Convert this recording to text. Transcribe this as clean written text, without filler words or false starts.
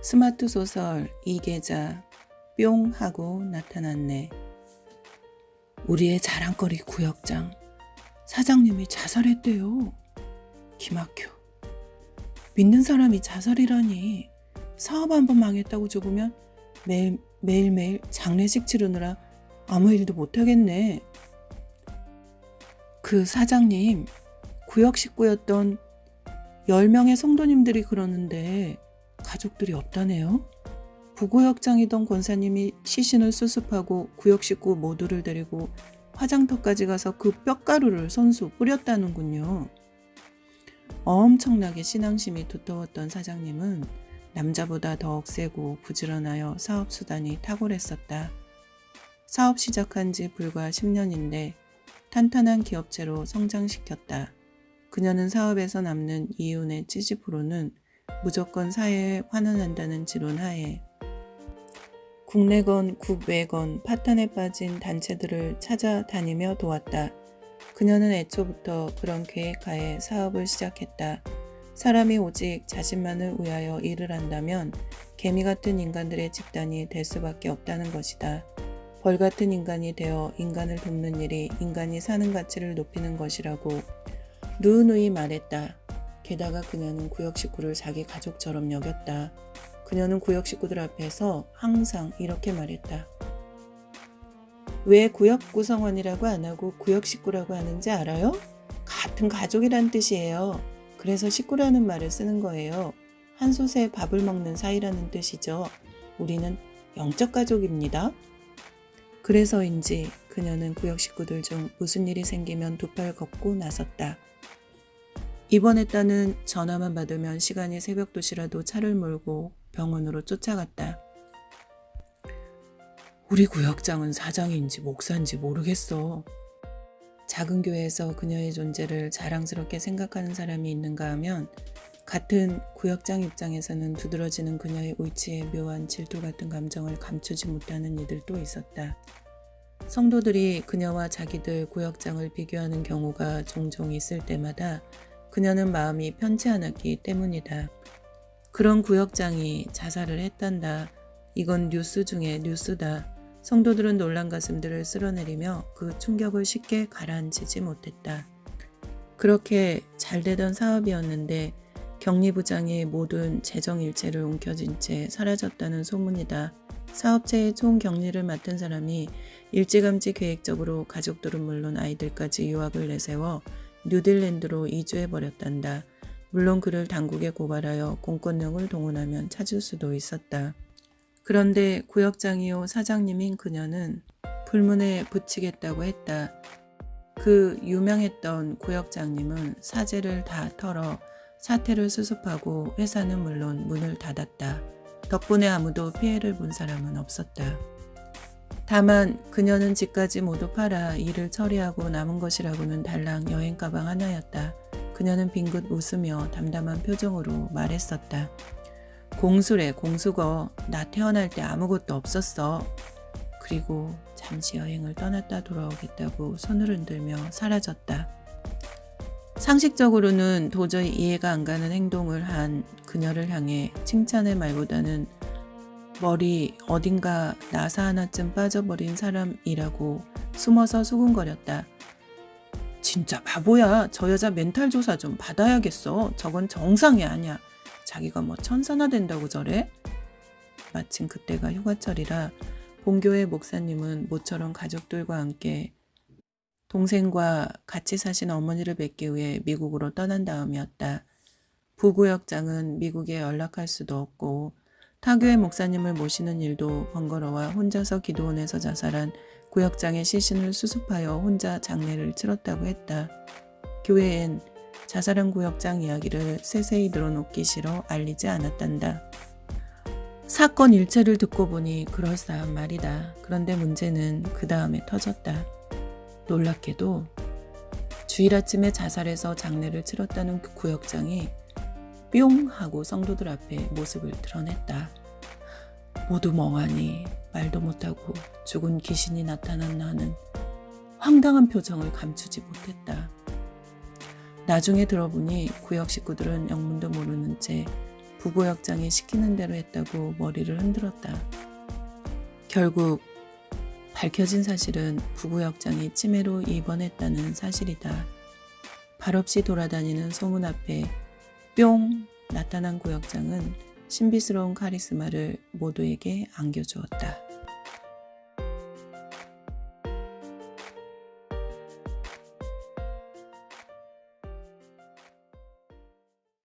스마트 소설 이 계좌 뿅 하고 나타났네. 우리의 자랑거리 구역장 사장님이 자살했대요. 기막혀. 믿는 사람이 자살이라니. 사업 한번 망했다고 죽으면 매일매일 장례식 치르느라 아무 일도 못하겠네. 그 사장님 구역 식구였던 10명의 성도님들이 그러는데 가족들이 없다네요. 부구역장이던 권사님이 시신을 수습하고 구역 식구 모두를 데리고 화장터까지 가서 그 뼈가루를 손수 뿌렸다는군요. 엄청나게 신앙심이 두터웠던 사장님은 남자보다 더 억세고 부지런하여 사업 수단이 탁월했었다. 사업 시작한 지 불과 10년인데 탄탄한 기업체로 성장시켰다. 그녀는 사업에서 남는 이윤의 70%는 무조건 사회에 환원한다는 지론 하에 국내건 국외건 파탄에 빠진 단체들을 찾아다니며 도왔다. 그녀는 애초부터 그런 계획하에 사업을 시작했다. 사람이 오직 자신만을 위하여 일을 한다면 개미 같은 인간들의 집단이 될 수밖에 없다는 것이다. 벌 같은 인간이 되어 인간을 돕는 일이 인간이 사는 가치를 높이는 것이라고 누누이 말했다. 게다가 그녀는 구역 식구를 자기 가족처럼 여겼다. 그녀는 구역 식구들 앞에서 항상 이렇게 말했다. 왜 구역 구성원이라고 안 하고 구역 식구라고 하는지 알아요? 같은 가족이란 뜻이에요. 그래서 식구라는 말을 쓰는 거예요. 한 솥에 밥을 먹는 사이라는 뜻이죠. 우리는 영적 가족입니다. 그래서인지 그녀는 구역 식구들 중 무슨 일이 생기면 두 팔 걷고 나섰다. 입원했다는 전화만 받으면 시간이 새벽 2시라도 차를 몰고 병원으로 쫓아갔다. 우리 구역장은 사장인지 목사인지 모르겠어. 작은 교회에서 그녀의 존재를 자랑스럽게 생각하는 사람이 있는가 하면 같은 구역장 입장에서는 두드러지는 그녀의 위치에 묘한 질투 같은 감정을 감추지 못하는 이들도 있었다. 성도들이 그녀와 자기들 구역장을 비교하는 경우가 종종 있을 때마다 그녀는 마음이 편치 않았기 때문이다. 그런 구역장이 자살을 했단다. 이건 뉴스 중에 뉴스다. 성도들은 놀란 가슴들을 쓸어내리며 그 충격을 쉽게 가라앉히지 못했다. 그렇게 잘되던 사업이었는데 격리부장이 모든 재정 일체를 움켜쥔 채 사라졌다는 소문이다. 사업체의 총격리를 맡은 사람이 일찌감치 계획적으로 가족들은 물론 아이들까지 유학을 내세워 뉴딜랜드로 이주해버렸단다. 물론 그를 당국에 고발하여 공권력을 동원하면 찾을 수도 있었다. 그런데 구역장이요 사장님인 그녀는 불문에 붙이겠다고 했다. 그 유명했던 구역장님은 사재를 다 털어 사태를 수습하고 회사는 물론 문을 닫았다. 덕분에 아무도 피해를 본 사람은 없었다. 다만 그녀는 집까지 모두 팔아 일을 처리하고 남은 것이라고는 달랑 여행 가방 하나였다. 그녀는 빙긋 웃으며 담담한 표정으로 말했었다. 공수래 공수거. 나 태어날 때 아무것도 없었어. 그리고 잠시 여행을 떠났다 돌아오겠다고 손을 흔들며 사라졌다. 상식적으로는 도저히 이해가 안 가는 행동을 한 그녀를 향해 칭찬의 말보다는 머리 어딘가 나사 하나쯤 빠져버린 사람이라고 숨어서 수군거렸다. 진짜 바보야. 저 여자 멘탈 조사 좀 받아야겠어. 저건 정상이 아니야. 자기가 뭐 천사나 된다고 저래? 마침 그때가 휴가철이라 본교회 목사님은 모처럼 가족들과 함께 동생과 같이 사신 어머니를 뵙기 위해 미국으로 떠난 다음이었다. 부구역장은 미국에 연락할 수도 없고 타교회 목사님을 모시는 일도 번거로워 혼자서 기도원에서 자살한 구역장의 시신을 수습하여 혼자 장례를 치렀다고 했다. 교회엔 자살한 구역장 이야기를 세세히 늘어놓기 싫어 알리지 않았단다. 사건 일체를 듣고 보니 그럴싸한 말이다. 그런데 문제는 그 다음에 터졌다. 놀랍게도 주일 아침에 자살해서 장례를 치렀다는 그 구역장이 뿅 하고 성도들 앞에 모습을 드러냈다. 모두 멍하니 말도 못하고 죽은 귀신이 나타났나 하는 황당한 표정을 감추지 못했다. 나중에 들어보니 구역 식구들은 영문도 모르는 채 부구역장이 시키는 대로 했다고 머리를 흔들었다. 결국 밝혀진 사실은 부구역장이 치매로 입원했다는 사실이다. 발없이 돌아다니는 소문 앞에 뿅 나타난 구역장은 신비스러운 카리스마를 모두에게 안겨주었다.